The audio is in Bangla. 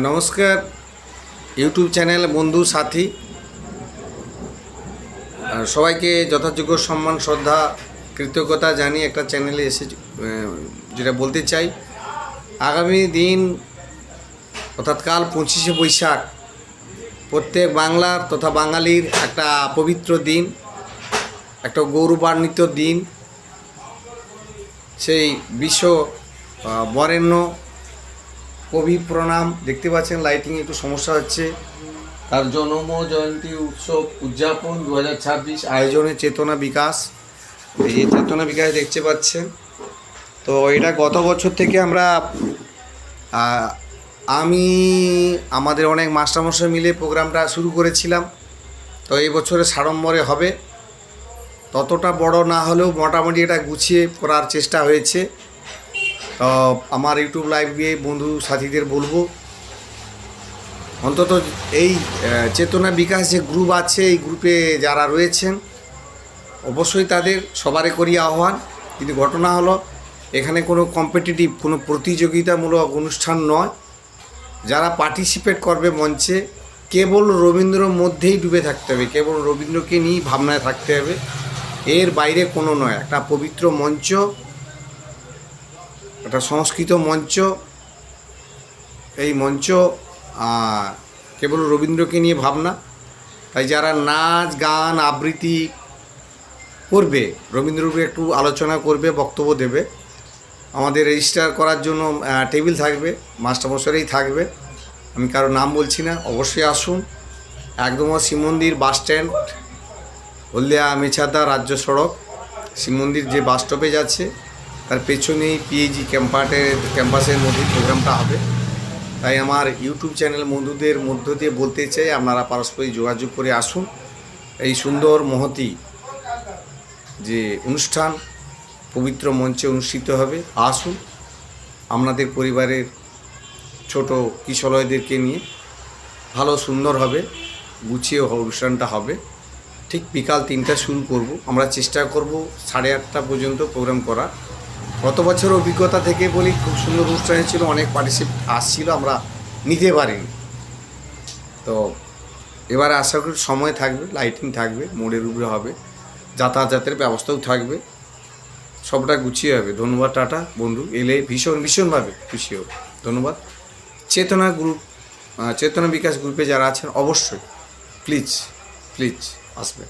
নমস্কার ইউটিউব চ্যানেল বন্ধু সাথী সবাইকে যথাযোগ্য সম্মান শ্রদ্ধা কৃতজ্ঞতা জানিয়ে একটা চ্যানেলে এসে যেটা বলতে চাই, আগামী দিন অর্থাৎ কাল 25শে বৈশাখ প্রত্যেক বাংলার তথা বাঙালির একটা পবিত্র দিন, একটা গৌরবান্বিত দিন। সেই বিশ্ব বরেণ্য কবি প্রণাম, দেখতে পাচ্ছেন লাইটিং একটু সমস্যা হচ্ছে, তার জন্ম জয়ন্তী উৎসব উদযাপন 2026 আয়োজনে চেতনা বিকাশ। এই যে চেতনা বিকাশ দেখতে পাচ্ছেন, তো এটা গত বছর থেকে আমরা আমাদের অনেক মাস্টারমশাই মিলে প্রোগ্রামটা শুরু করেছিলাম। তো এই বছরে সাড়ম্বরে হবে, ততটা বড় না হলেও মোটামুটি এটা গুছিয়ে করার চেষ্টা হয়েছে। তো আমার ইউটিউব লাইভে বন্ধু সাথীদের বলবো, অন্তত এই চেতনা বিকাশ যে গ্রুপ আছে, এই গ্রুপে যারা রয়েছেন অবশ্যই তাদের সবারে করি আহ্বান। কিন্তু ঘটনা হলো এখানে কোনো কম্পিটিটিভ, কোনো প্রতিযোগিতামূলক অনুষ্ঠান নয়। যারা পার্টিসিপেট করবে মঞ্চে, কেবল রবীন্দ্রর মধ্যেই ডুবে থাকতে হবে, কেবল রবীন্দ্রকে নিয়েই ভাবনায় থাকতে হবে, এর বাইরে কোনো নয়। একটা পবিত্র মঞ্চ, একটা সংস্কৃত মঞ্চ, এই মঞ্চ কেবল রবীন্দ্রকে নিয়ে ভাবনা। তাই যারা নাচ গান আবৃত্তি করবে, রবীন্দ্রকে একটু আলোচনা করবে, বক্তব্য দেবে, আমাদের রেজিস্টার করার জন্য টেবিল থাকবে, মাস্টারমশাই থাকবে, আমি কারো নাম বলছি না। অবশ্যই আসুন, একদম শিব মন্দির বাস স্ট্যান্ড, হলদিয়া মেছাদা রাজ্য সড়ক, শিব মন্দির যে বাস স্টপেজ আছে তার পেছনেই পিএইচজি ক্যাম্পাসের মধ্যে প্রোগ্রামটা হবে। তাই আমার ইউটিউব চ্যানেল বন্ধুদের মধ্য দিয়ে বলতে চাই, আপনারা পারস্পরিক যোগাযোগ করে আসুন। এই সুন্দর মহতি যে অনুষ্ঠান পবিত্র মঞ্চে অনুষ্ঠিত হবে, আসুন। আপনাদের পরিবারের ছোট কিশোরদেরকে নিয়ে ভালো সুন্দর হবে, গুছিয়ে অনুষ্ঠানটা হবে। ঠিক বিকাল 3টায় শুরু করব, আমরা চেষ্টা করব 8:30 পর্যন্ত প্রোগ্রাম করা। গত বছর অভিজ্ঞতা থেকে বলি, খুব সুন্দর অনুষ্ঠান ছিল, অনেক পার্টিসিপেট আসছিল, আমরা নিতে পারিনি। তো এবারে আশা করি সময় থাকবে, লাইটিং থাকবে, মোড়ের উপরে হবে, যাতায়াতের ব্যবস্থাও থাকবে, সবটা গুছিয়ে হবে। ধন্যবাদ, টাটা বন্ধু, এলে ভীষণভাবে খুশি হবে। ধন্যবাদ। চেতনা বিকাশ গ্রুপে যারা আছেন অবশ্যই প্লিজ আসবেন।